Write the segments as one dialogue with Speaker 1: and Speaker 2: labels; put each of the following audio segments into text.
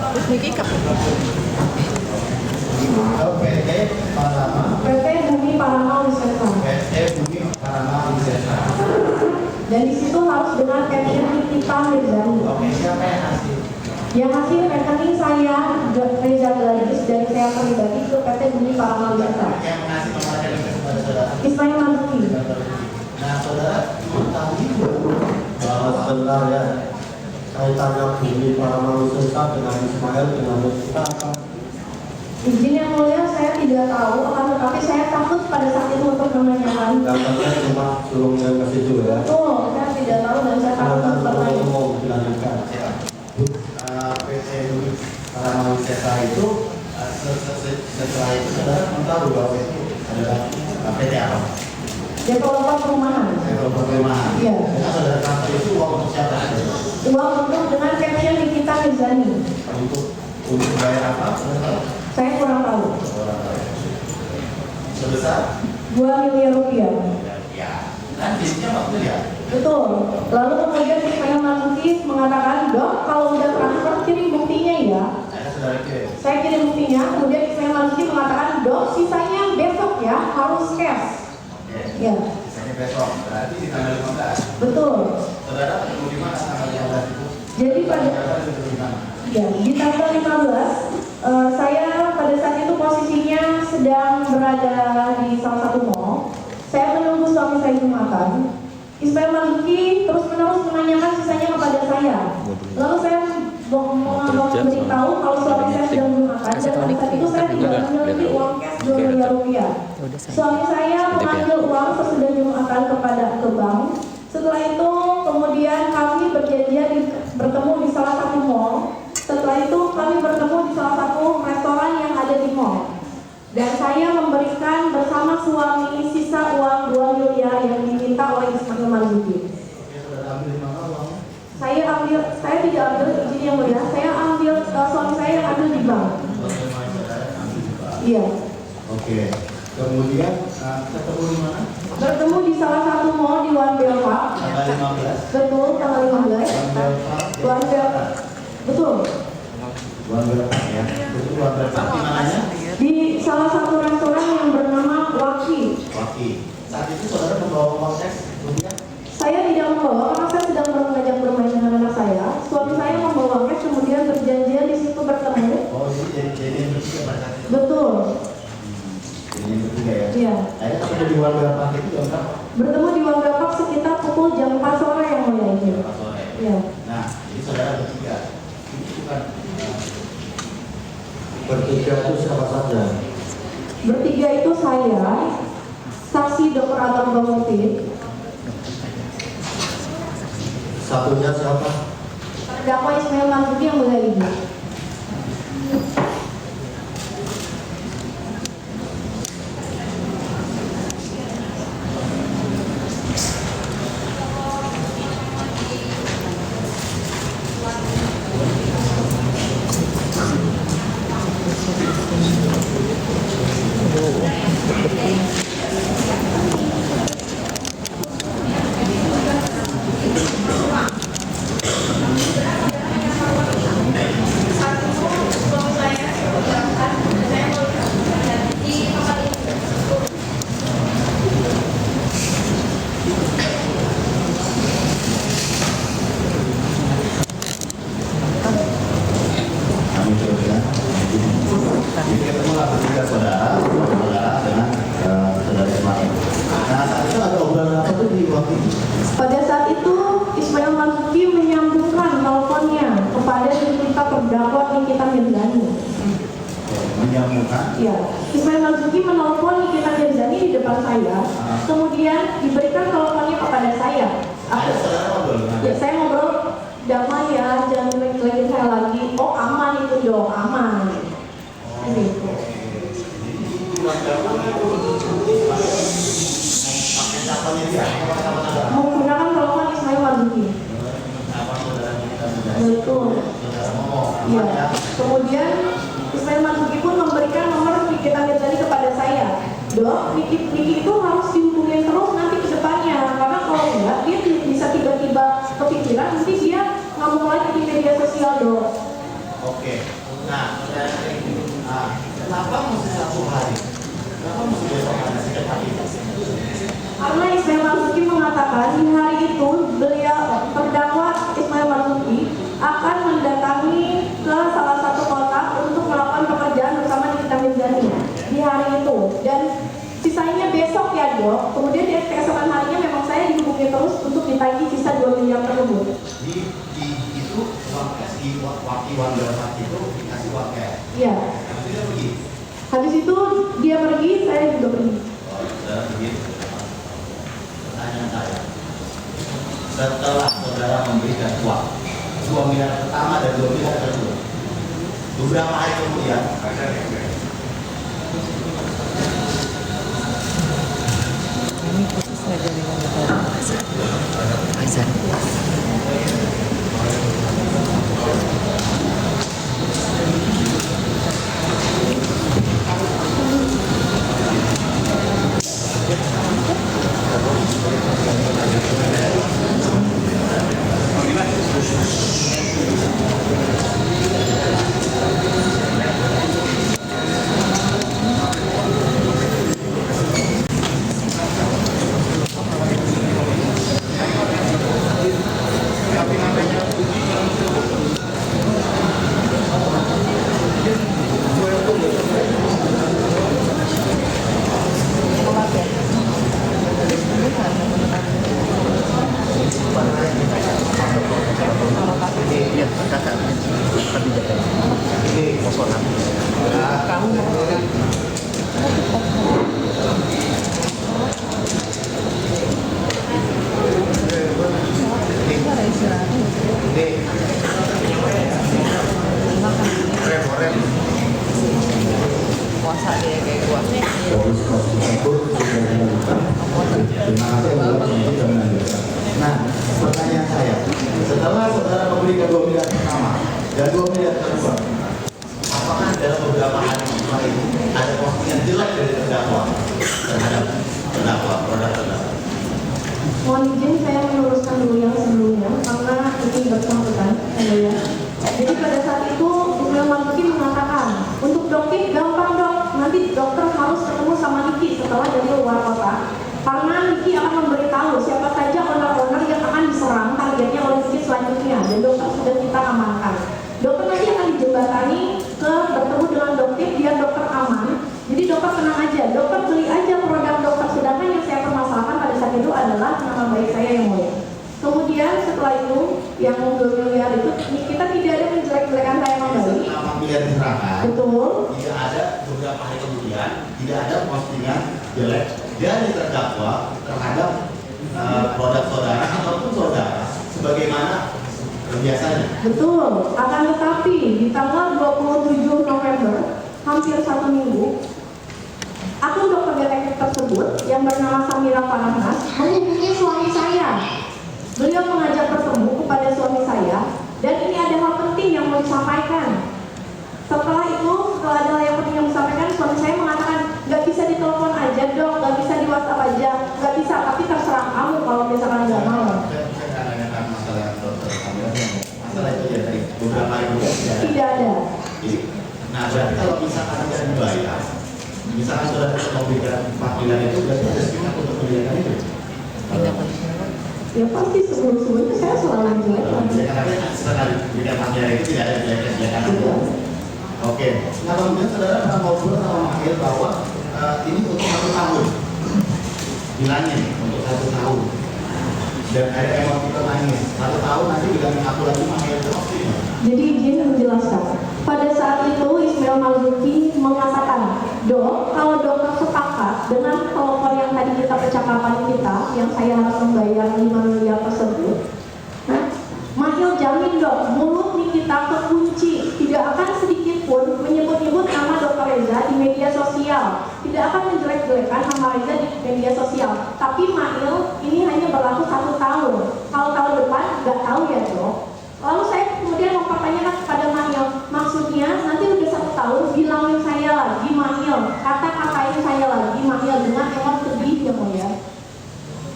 Speaker 1: Terus Niki
Speaker 2: PT Parama.
Speaker 3: PT Bumi Parama Wisata.
Speaker 2: PT Bumi Parama Wisata.
Speaker 3: Dan di situ harus dengan caption Nikita Mirzani.
Speaker 2: Oke, siapa yang ngasih?
Speaker 3: Yang hasil rekening saya Reza Gladys dari saya pribadi ke PT Bumi Parama Wisata.
Speaker 2: Yang ngasih nomor rekening kepada saudara?
Speaker 3: Ismail Marzuki.
Speaker 2: Nah, saudara tahu juga
Speaker 4: sebentar ya, kaitannya Bumi Parama Wisata dengan Ismail dengan kita apa?
Speaker 3: Izin yang mulia, saya tidak tahu, akan tetapi saya takut pada saat itu untuk menanyakan.
Speaker 4: Datangnya cuma suruh ke situ ya.
Speaker 3: Betul, saya tidak tahu dan saya takut untuk bertanya.
Speaker 4: Umum dilanjutkan.
Speaker 2: PT Bumi Parama Wisata itu setelah itu saudara tahu bahwa itu adalah PT apa?
Speaker 3: Developer perumahan.
Speaker 2: Developer perumahan.
Speaker 3: Iya.
Speaker 2: Karena saudara transfer itu uang untuk siapa?
Speaker 3: Uang untuk dengan caption Nikita Mirzani.
Speaker 2: Untuk bayar apa?
Speaker 3: Saya kurang tahu.
Speaker 2: Sebesar
Speaker 3: 2 miliar rupiah.
Speaker 2: ya, kan bisnisnya waktu ya.
Speaker 3: Betul. Lalu kemudian Ismail Marzuki mengatakan, dok, kalau udah transfer kirim buktinya ya.
Speaker 2: Saudara kirim.
Speaker 3: Saya kirim buktinya. Kemudian Ismail Marzuki mengatakan, dok, sisanya besok ya, harus cash.
Speaker 2: Oke.
Speaker 3: Ya.
Speaker 2: Sisanya besok. Berarti di tanggal 15.
Speaker 3: Betul.
Speaker 2: Saudara ketemu di mana tanggal 15 itu?
Speaker 3: Jadi pada
Speaker 2: Saudara ketemu di mana?
Speaker 3: ya, di tanggal 15 saya pada saat itu posisinya sedang berada di salah satu mall. Saya menunggu suami saya jumatan. Ismail Marzuki terus-menerus menanyakan sisanya kepada saya. Lalu saya memberitahu kalau suami saya sedang jumatan dan pada saat itu saya tidak memiliki uang cash 2 miliar rupiah. Suami saya mengambil uang sesudah jumatan ke bank. Setelah itu kemudian kami berjanjian bertemu di salah satu mall. Setelah itu kami bertemu di salah satu restoran yang ada di mall. Dan saya memberikan bersama suami sisa uang 2 miliar yang diminta oleh Ismail Marzuki.
Speaker 2: Saudara ambil di mana uangnya?
Speaker 3: Saya tidak ambil, izin yang mulia, saya ambil, suami saya yang ambil di bank. Iya.
Speaker 2: Oke. Kemudian ketemu di mana?
Speaker 3: Bertemu di salah satu mall di One Bell Park.
Speaker 2: Tanggal 15.
Speaker 3: Betul, tanggal 15. One Bell Park. Betul.
Speaker 2: Uang berapa ya? Itu uang berapa? Di mananya?
Speaker 3: Di salah satu restoran yang bernama Waki.
Speaker 2: Waki. Saat itu saudara membawa uang cash rupiah?
Speaker 3: Saya tidak membawa karena saya sedang mengajak bermain dengan anak saya. Suami saya membawa cash, kemudian berjanjian di situ bertemu.
Speaker 2: Oh, jadi yang bertiga pada saat itu?
Speaker 3: Betul.
Speaker 2: Jadi yang bertiga ya?
Speaker 3: Iya.
Speaker 2: Akhirnya ketemu di uang berapa itu jam berapa?
Speaker 3: Bertemu di One Bell Park sekitar pukul jam 4 sore yang mulia ini.
Speaker 2: Berapa sore?
Speaker 3: Iya.
Speaker 2: Nah, jadi saudara bertiga. Itu bukan
Speaker 4: Bertiga itu siapa saja?
Speaker 3: Bertiga itu saya, saksi Dr. Abang Bamutin,
Speaker 4: Satunya siapa?
Speaker 3: terdakwa Ismail Marzuki yang mulia ini.
Speaker 2: kami teruskan. Jadi ketemulah bertiga saudara dengan saudara Ismail. Nah, saat itu ada obrolan apa tuh di waktu itu?
Speaker 3: Pada saat itu Ismail Marzuki menyambungkan teleponnya kepada kita terdakwa Nikita Mirzani.
Speaker 2: Menyambungkan.
Speaker 3: Ya, Ismail Marzuki menelpon Nikita Mirzani di depan saya, kemudian diberikan teleponnya kepada saya.
Speaker 2: Ada saudara ngobrol dengan
Speaker 3: Ya, saya ngobrol, damai ya, jangan lagi saya lagi. Oh, aman itu dong, aman. Gitu.
Speaker 2: pakai capanya dia, pakai capanya saudara.
Speaker 3: Menggunakan telepon Ismail Marzuki.
Speaker 2: Apa saudara kita sudah?
Speaker 3: Betul.
Speaker 2: Saudara ngomong.
Speaker 3: Iya. Kemudian Ismail Marzuki pun memberikan nomor Nikita Mirzani kepada saya. Dok, Niki itu harus dihubungin terus nanti ke depannya, karena kalau enggak dia bisa tiba-tiba kepikiran nanti dia ngomong lagi di media sosial, dok.
Speaker 2: Oke. Nah, kenapa mesti 1 hari? Kenapa mesti besok hari setiap hari?
Speaker 3: Karena Ismail Marzuki mengatakan di hari itu beliau terdakwa Ismail Marzuki akan mendatangi ke salah satu kota untuk melakukan pekerjaan bersama Nikita Mirzani di hari itu, dan sisanya besok ya dok. Kemudian di keesokan harinya memang saya dihubungi terus untuk ditagih sisa 2 miliar tersebut.
Speaker 2: Itu uang cash di wakil saat itu dikasih uang cash.
Speaker 3: Iya.
Speaker 2: Habis itu dia pergi.
Speaker 3: Habis itu dia pergi, saya juga pergi.
Speaker 2: Oh, saudara pergi. Pertanyaan saya, setelah saudara memberikan uang 2 miliar pertama dan 2 miliar kedua, beberapa hari kemudian
Speaker 1: Ini khususnya dari Azan. Puasa dia kayak gua.
Speaker 2: Nah, pertanyaan saya, setelah saudara memberikan 2 miliar pertama dan 2 miliar kedua, apakah dalam beberapa hari setelah itu ada postingan jelek dari terdakwa terhadap terdakwa, produk terdakwa?
Speaker 3: Mohon izin saya meluruskan dulu yang sebelumnya karena ini bersangkutan. Ya. Jadi pada saat itu Ismail Marzuki mengatakan untuk dokter gampang dok, nanti dokter harus ketemu sama Niki setelah dari luar kota. Karena Niki akan memberitahu siapa saja owner-owner yang akan diserang targetnya oleh Niki selanjutnya, dan dokter sudah kita amankan. Dokter nanti akan dijembatani ke bertemu dengan dokter biar dokter aman. Jadi dokter tenang aja, dokter beli aja produk dokter. Sedangkan yang saya permasalahkan pada saat itu adalah nama baik saya yang mulia. Kemudian setelah itu yang 2 miliar itu kita tidak ada menjelek-jelekan saya nama baik.
Speaker 2: 8 miliar diserahkan.
Speaker 3: Betul.
Speaker 2: Tidak ada beberapa hari kemudian, tidak ada postingan jelek dari terdakwa terhadap produk saudara ataupun saudara sebagaimana biasanya.
Speaker 3: Betul. Akan tetapi di tanggal 27 November, hampir 1 minggu, akun dokter detektif tersebut yang bernama Samira Farahnas menghubungi suami saya. Beliau mengajak bertemu kepada suami saya, dan ini ada hal penting yang mau disampaikan. Setelah itu, setelah ada hal yang penting yang disampaikan, suami saya mengatakan, nggak bisa ditelepon aja dok, nggak bisa di WhatsApp aja, nggak bisa, tapi terserah kamu kalau misalkan nggak mau.
Speaker 2: Saya nggak nanyakan masalah dokter Samira, masalah itu ya tadi beberapa hari kemudian.
Speaker 3: Tidak ada.
Speaker 2: Jadi, nah berarti kalau misalkan tidak dibayar, misalkan sudah memberikan 4 miliar itu berarti ada sekitar untuk memberikan itu.
Speaker 3: Ya pasti sebelum-sebelumnya saya selalu menjelaskan.
Speaker 2: Karena sekali berikan 4 miliar itu tidak ada jelekan itu. Oke, nah kemudian saudara pernah ngobrol sama Mahir bahwa ini untuk 1 tahun, bilangin untuk 1 tahun, dan ada emosi nangis 1 tahun nanti bilangin aku lagi Mahir terus ini.
Speaker 3: Jadi izin menjelaskan. Pada saat itu Ismail Marzuki mengatakan, dok, kalau dokter sepakat dengan telepon yang tadi kita percakapan kita, yang saya harus membayar 5 miliar tersebut, Mahil jamin dok, mulut kita kekunci, tidak akan sedikit pun menyebut-nyebut nama Dr. Reza di media sosial, tidak akan menjelek-jelekan nama Reza di media sosial. Tapi Mahil ini hanya berlaku 1 tahun. Kalau tahun depan nggak tahu ya dok. Lalu saya kemudian mempertanyakan kepada Mahil, maksudnya nanti udah 1 tahun bilangin saya lagi Mahil, kata-katain saya lagi Mahil dengan emosi sedih ya Mahil.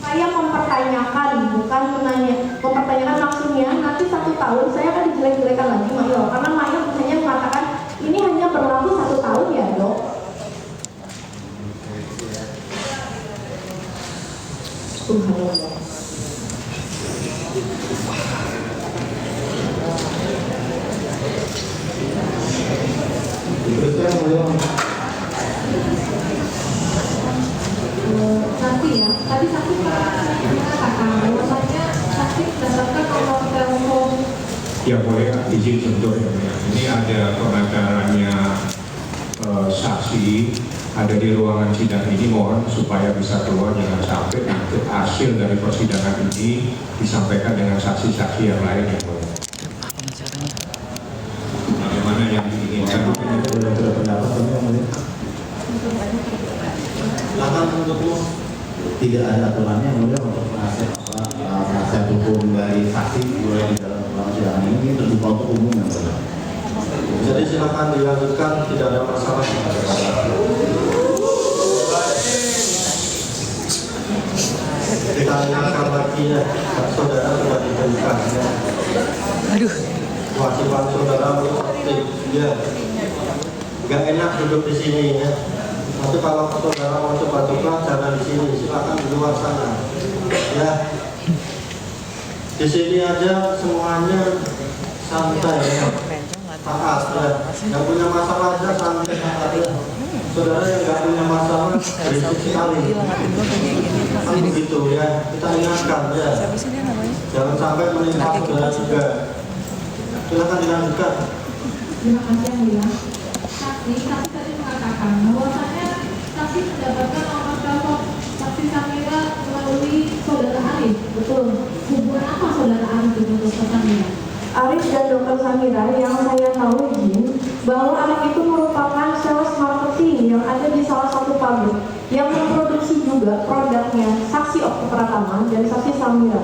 Speaker 3: Saya mempertanyakan, bukan menanya, mempertanyakan maksudnya nanti 1 tahun saya akan dijelek-jelekan lagi Mahil, karena Mahil hanya
Speaker 4: mulia.
Speaker 3: Saksi ya, tadi saksi mengatakan bahwasanya saksi berdasarkan nomor telepon.
Speaker 5: Ya boleh izin sebentar ya. Ini ada pengacaranya saksi ada di ruangan sidang ini, mohon supaya bisa keluar, jangan sampai nanti hasil dari persidangan ini disampaikan dengan saksi-saksi yang lain yang boleh. Bagaimana yang diinginkan?
Speaker 4: Silakan untuk
Speaker 2: Tidak ada aturannya yang mulia untuk penasihat hukum dari saksi boleh di dalam ruang sidang ini terbuka untuk umum yang mulia.
Speaker 4: jadi silakan dilanjutkan, tidak ada masalah. Kita ingatkan lagi ya, saudara sudah diberikan ya.
Speaker 1: Aduh.
Speaker 4: Kewajiban saudara untuk aktif ya. Gak enak duduk di sini ya. Tapi kalau saudara mau coba-coba jangan di sini, silakan di luar sana. Ya. Di sini aja semuanya santai ya. Taat ya. Yang punya masalah aja santai taat ya. Saudara yang nggak punya masalah berisik sekali. Kan begitu ya. Kita ingatkan ya.
Speaker 1: Siapa sih dia namanya?
Speaker 4: Jangan sampai menimpa saudara juga. Silakan dilanjutkan.
Speaker 3: Terima kasih yang mulia. Saksi tadi mengatakan bahwasanya saksi mendapatkan nomor telepon saksi Samira melalui saudara Arif. Betul. Hubungan apa saudara Arif dengan dokter Samira? Arif dan dokter Samira yang saya tahu izin bahwa Arif itu merupakan sales marketing yang ada di salah satu pabrik yang memproduksi juga produknya saksi Oki Pratama dan saksi Samira.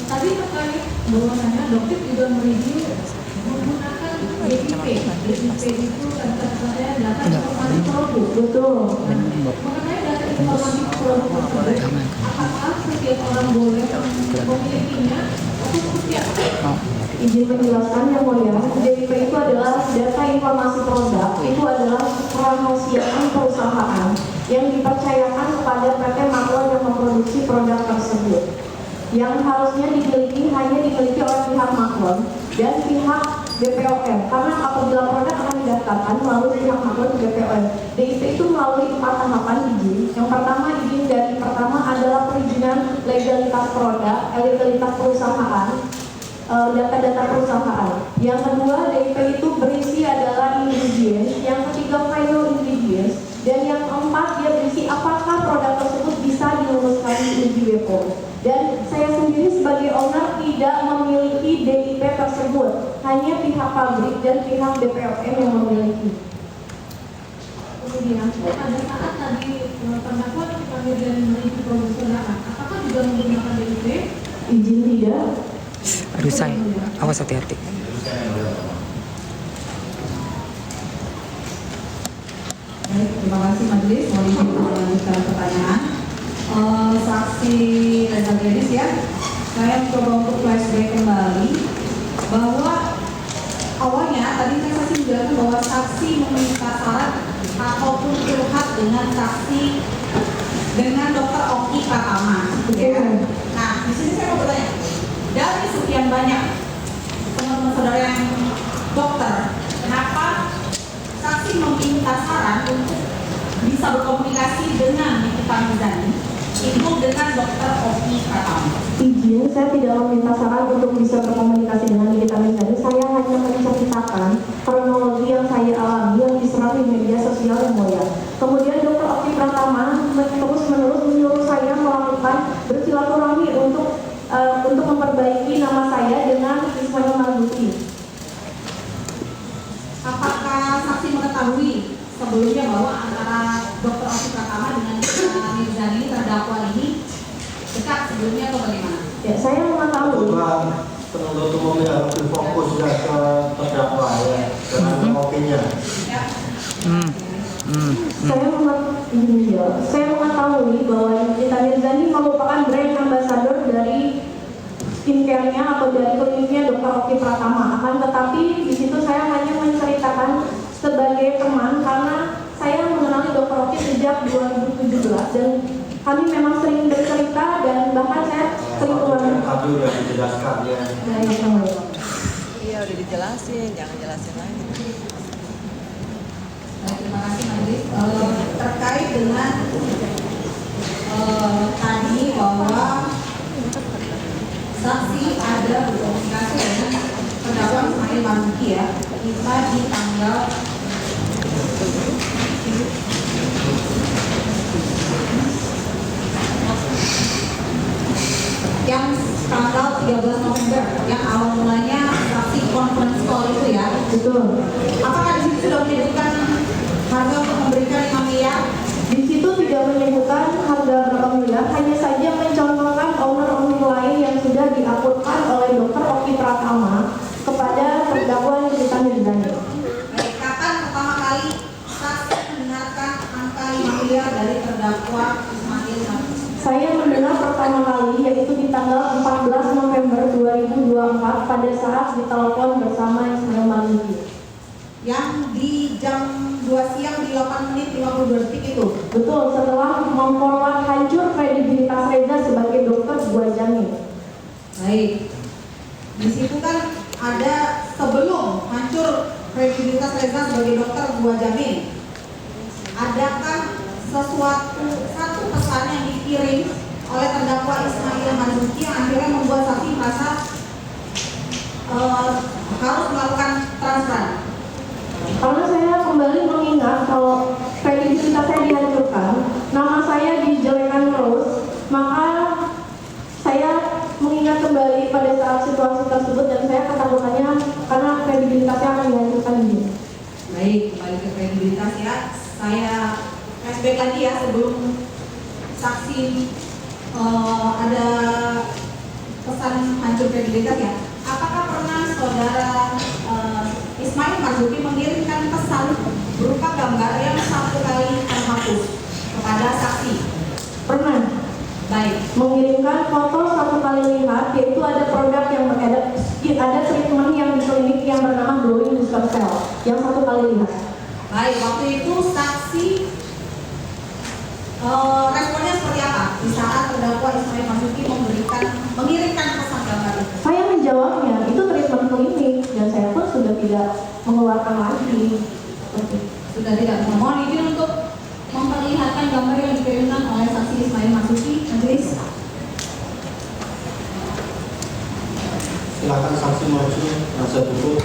Speaker 3: Tadi terkait bahwasanya dokter juga mereview menggunakan DIP. DIP itu saya data informasi produk. Betul. Mengenai data informasi produk tersebut, apakah setiap orang boleh memilikinya atau seperti apa? Izin menjelaskan yang mulia, DIP itu adalah data informasi produk, itu adalah rahasiaan perusahaan yang dipercayakan kepada PT Maklon yang memproduksi produk tersebut, yang harusnya hanya dimiliki oleh pihak Maklon dan pihak BPOM, karena apabila produk akan didaftarkan melalui pihak Maklon di BPOM. DIP itu melalui 4 tahapan izin. Yang pertama, izin dari pertama adalah perizinan legalitas produk, legalitas perusahaan, data-data perusahaan. Yang kedua, DIP itu berisi adalah ingredients. Yang ketiga, final ingredients. Dan yang keempat, dia berisi apakah produk tersebut bisa diluluskan di uji BPOM. Dan saya sendiri sebagai owner tidak memiliki DIP tersebut, hanya pihak pabrik dan pihak BPOM yang memiliki. Kemudian pada saat tadi terdakwa dipanggil dan memiliki produk saudara, apakah juga menggunakan DIP? Izin tidak.
Speaker 1: Aduh say, awas hati-hati.
Speaker 6: Baik, terima kasih majelis. Mohon izin untuk melanjutkan pertanyaan. Saksi Reza Gladys ya, saya mencoba untuk flashback kembali bahwa awalnya tadi kan saksi menjelaskan bahwa saksi meminta syarat ataupun curhat dengan saksi dengan dokter Oki Pratama, ya. Nah, di sini saya mau bertanya, dari sekian banyak teman-teman saudara yang dokter, kenapa saksi meminta saran untuk bisa berkomunikasi dengan Nikita Mirzani itu dengan dokter Oki Pratama?
Speaker 3: Izin, saya tidak meminta saran untuk bisa berkomunikasi dengan Nikita Mirzani. Saya hanya menceritakan kronologi yang saya alami yang diserang di media sosial yang mulia. Kemudian dokter Oki Pratama terus-menerus menyuruh saya melakukan bersilaturahmi untuk memperbaiki nama saya dengan Ismail Marzuki.
Speaker 6: Apakah saksi mengetahui sebelumnya bahwa antara dokter Oki Pratama dengan Nikita Mirzani terdakwa ini dekat sebelumnya atau bagaimana?
Speaker 3: Ya, saya mengetahui.
Speaker 4: Kebetulan penuntut umum yang lebih fokus ya ke terdakwa ya, dengan opinya.
Speaker 6: Ya.
Speaker 3: Saya mengetahui bahwa Nikita Mirzani merupakan brand ambassador dari skincare-nya atau dari kliniknya Dr. Oki Pratama. Akan tetapi di situ saya hanya menceritakan sebagai teman karena saya mengenali Dr. Oki sejak 2017 dan kami memang sering bercerita dan bahkan saya sering
Speaker 4: Tadi sudah dijelaskan ya.
Speaker 3: dari yang mulia.
Speaker 1: Iya,
Speaker 7: udah dijelasin, jangan jelasin lagi.
Speaker 6: Baik, terima kasih Majelis. Terkait dengan tadi bahwa saksi ada berkomunikasi dengan terdakwa Ismail Marzuki ya, kita di tanggal yang tanggal 13 November yang awal mulanya saksi conference call itu ya.
Speaker 3: Betul.
Speaker 6: Apakah di situ sudah menyebutkan harga untuk memberikan 5 miliar?
Speaker 3: Di situ tidak menyebutkan harga berapa miliar, hanya saja mencontohkan owner-owner lain yang sudah diakurkan oleh Dr. Oki Pratama kepada terdakwa yang diberikan dendanya.
Speaker 6: Baik, kapan pertama kali saksi mendengarkan angka 5 miliar dari terdakwa Ismail Marzuki?
Speaker 3: Saya mendengar pertama kali yaitu di tanggal 14 November 2024 pada saat ditelepon bersama Ismail Marzuki.
Speaker 6: Yang di jam 2 siang di 8 menit 52 detik itu.
Speaker 3: Betul, setelah memforward hancur kredibilitas Reza sebagai dokter gua jamin.
Speaker 6: Baik. Di situ kan ada sebelum hancur kredibilitas Reza sebagai dokter gua jamin. Adakah satu pesan yang dikirim oleh terdakwa Ismail Marzuki yang akhirnya membuat saksi merasa harus melakukan transfer?
Speaker 3: Karena saya kembali mengingat kalau kredibilitas saya dihancurkan, nama saya dijelekan terus, maka saya mengingat kembali pada saat situasi tersebut dan saya ketakutannya karena kredibilitasnya akan dihancurkan ini.
Speaker 6: Baik, kembali ke kredibilitas ya. Saya flashback lagi ya sebelum saksi ada pesan hancur kredibilitas ya. Apakah pernah saudara Ismail Marzuki mengirimkan pesan berupa gambar yang satu kali terhapus kepada saksi?
Speaker 3: Pernah
Speaker 6: Baik,
Speaker 3: mengirimkan foto satu kali lihat, yaitu ada produk yang ada treatment yang di klinik yang bernama Glowing Booster Cell yang satu kali lihat.
Speaker 6: baik. Waktu itu saksi responnya seperti apa di saat terdakwa Ismail Marzuki mengirimkan pesan gambar itu?
Speaker 3: Saya menjawabnya, itu treatment klinik dan saya pun sudah tidak mengeluarkan lagi.
Speaker 6: Sudah tidak mohon izin untuk memperlihatkan gambar yang dikirimkan oleh saksi Ismail Marzuki. Majelis.
Speaker 4: Silakan saksi maju, penasihat hukum.